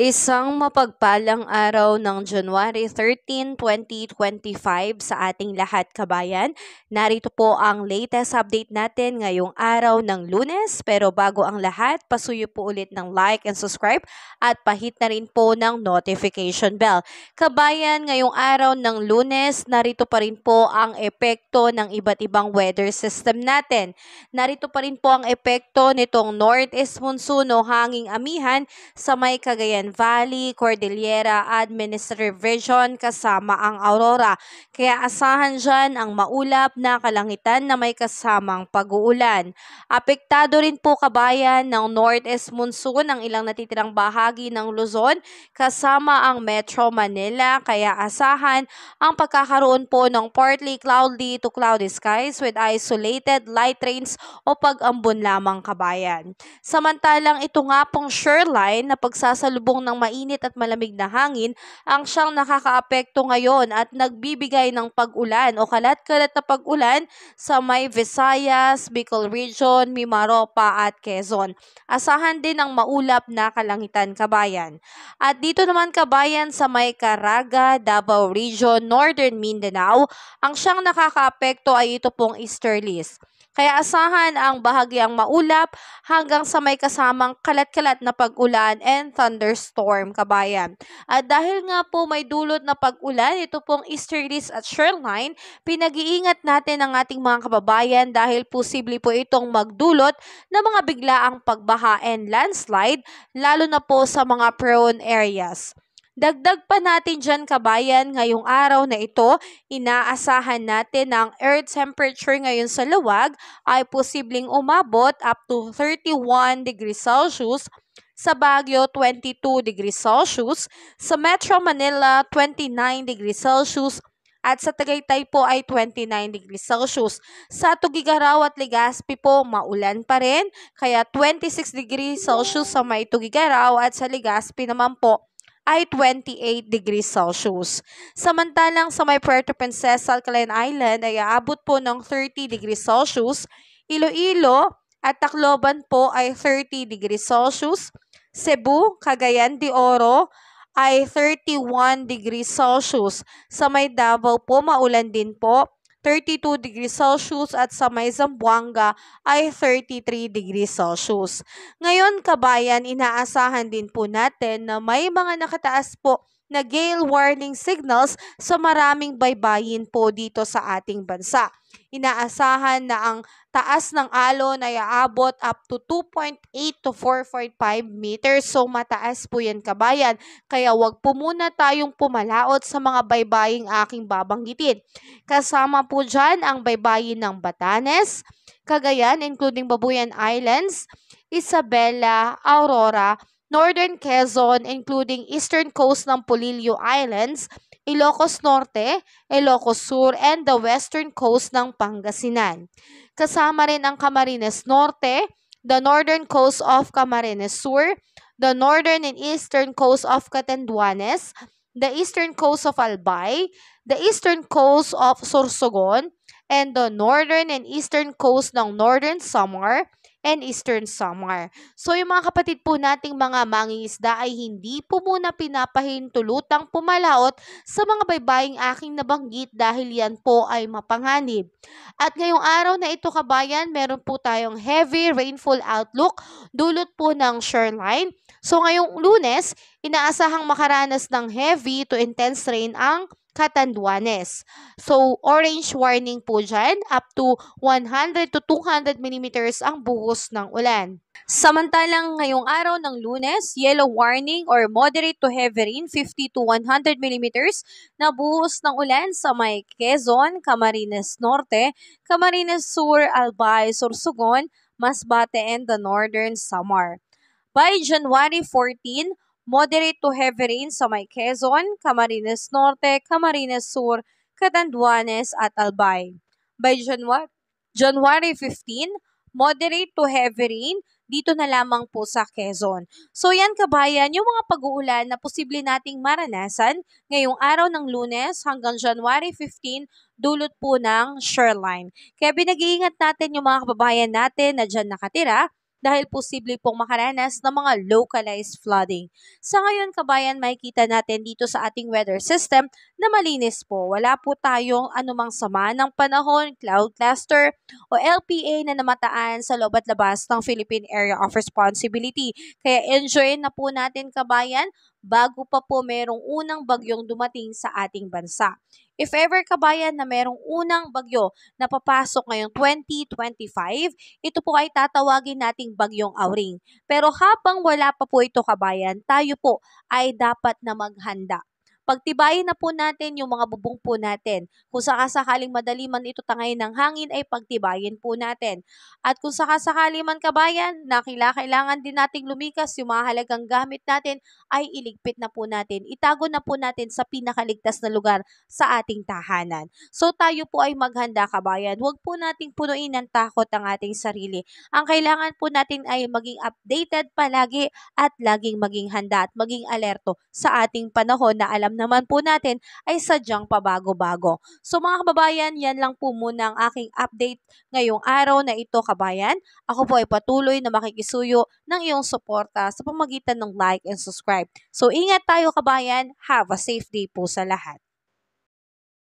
Isang mapagpalang araw ng January 13, 2025 sa ating lahat kabayan. Narito po ang latest update natin ngayong araw ng Lunes. Pero bago ang lahat, pasuyo po ulit ng like and subscribe at pahit na rin po ng notification bell. Kabayan, ngayong araw ng Lunes, narito pa rin po ang epekto ng iba't ibang weather system natin. Narito pa rin po ang epekto nitong northeast monsoon o hanging amihan sa may Cagayan Valley, Cordillera Administrative Region kasama ang Aurora. Kaya asahan dyan ang maulap na kalangitan na may kasamang pag-uulan. Apektado rin po kabayan ng northeast monsoon ang ilang natitirang bahagi ng Luzon kasama ang Metro Manila. Kaya asahan ang pagkakaroon po ng partly cloudy to cloudy skies with isolated light rains o pag-ambon lamang kabayan. Samantalang ito nga pong shoreline na pagsasalubong ng mainit at malamig na hangin ang siyang nakakaapekto ngayon at nagbibigay ng pag-ulan o kalat-kalat na pag-ulan sa may Visayas, Bicol Region, Mimaropa at Quezon. Asahan din ang maulap na kalangitan kabayan. At dito naman kabayan sa may Caraga, Davao Region, Northern Mindanao, ang siyang nakakaapekto ay ito pong easterlies. Kaya asahan ang bahagyang maulap hanggang sa may kasamang kalat-kalat na pag-ulan and thunderstorm kabayan. At dahil nga po may dulot na pag-ulan, ito pong easterlies at shoreline, pinag-iingat natin ang ating mga kababayan dahil posible po itong magdulot ng mga biglaang pagbaha and landslide, lalo na po sa mga prone areas. Dagdag pa natin dyan kabayan, ngayong araw na ito, inaasahan natin na ang air temperature ngayon sa luwag ay posibleng umabot up to 31 degrees Celsius, sa Baguio 22 degrees Celsius, sa Metro Manila 29 degrees Celsius, at sa Tagaytay po ay 29 degrees Celsius. Sa Tugigaraw at Legazpi po, maulan pa rin, kaya 26 degrees Celsius sa may Tugigaraw at sa Legazpi naman po ay 28 degrees Celsius. Samantalang sa may Puerto Princesa, Alcalan Island ay aabot po ng 30 degrees Celsius. Iloilo at Tacloban po ay 30 degrees Celsius. Cebu, Cagayan de Oro ay 31 degrees Celsius. Sa may Davao po, maulan din po, 32 degrees Celsius at sa may Zamboanga ay 33 degrees Celsius. Ngayon kabayan, inaasahan din po natin na may mga nakataas po na gale warning signals sa maraming baybayin po dito sa ating bansa. Inaasahan na ang taas ng alon ay aabot up to 2.8 to 4.5 meters. So mataas po yan kabayan. Kaya wag po muna tayong pumalaot sa mga baybaying aking babanggitin. Kasama po dyan ang baybayin ng Batanes, Cagayan including Babuyan Islands, Isabela, Aurora, Northern Quezon including eastern coast ng Polillo Islands, Ilocos Norte, Ilocos Sur, and the western coast ng Pangasinan. Kasama rin ang Camarines Norte, the northern coast of Camarines Sur, the northern and eastern coast of Catanduanes, the eastern coast of Albay, the eastern coast of Sorsogon, and the northern and eastern coast ng Northern Samar and Eastern Samar. So yung mga kapatid po nating mga mangingisda ay hindi po muna pinapahintulutang pumalaot sa mga baybaying aking nabanggit dahil yan po ay mapanganib. At ngayong araw na ito kabayan, meron po tayong heavy rainfall outlook dulot po ng shoreline. So ngayong Lunes, inaasahang makaranas ng heavy to intense rain ang Catanduanes. So, orange warning po dyan, up to 100 to 200 millimeters ang buhos ng ulan. Samantalang ngayong araw ng Lunes, yellow warning or moderate to heavy rain, 50 to 100 millimeters na buhos ng ulan sa may Quezon, Camarines Norte, Camarines Sur, Albay, Sorsogon, Masbate, and the Northern Samar. By January 14, moderate to heavy rain sa may Quezon, Camarines Norte, Camarines Sur, Catanduanes at Albay. By January 15, moderate to heavy rain dito na lamang po sa Quezon. So yan kabayan, yung mga pag-uulan na posible nating maranasan ngayong araw ng Lunes hanggang January 15, dulot po ng shoreline. Kaya binag-iingat natin yung mga kababayan natin na dyan nakatira dahil posible pong makaranas ng mga localized flooding. Sa ngayon kabayan, makikita natin dito sa ating weather system na malinis po. Wala po tayong anumang sama ng panahon, cloud cluster o LPA na namataan sa loob at labas ng Philippine Area of Responsibility. Kaya enjoy na po natin kabayan bago pa po merong unang bagyong dumating sa ating bansa. If ever kabayan na merong unang bagyo na papasok ngayong 2025, ito po ay tatawagin nating bagyong Auring. Pero habang wala pa po ito kabayan, tayo po ay dapat na maghanda. Pagtibayin na po natin yung mga bubong po natin. Kung sakasakaling madali man ito tangay ng hangin ay pagtibayin po natin. At kung sakasakali man kabayan na kailangan din nating lumikas yung mga halagang gamit natin ay iligpit na po natin. Itago na po natin sa pinakaligtas na lugar sa ating tahanan. So tayo po ay maghanda kabayan. Huwag po nating punuin ng takot ang ating sarili. Ang kailangan po natin ay maging updated palagi at laging maging handa at maging alerto sa ating panahon na alam naman po natin ay sadyang pabago-bago. So mga kababayan, yan lang po muna ang aking update ngayong araw na ito kabayan. Ako po ay patuloy na makikisuyo ng iyong suporta sa pamamagitan ng like and subscribe. So ingat tayo kabayan, have a safe day po sa lahat.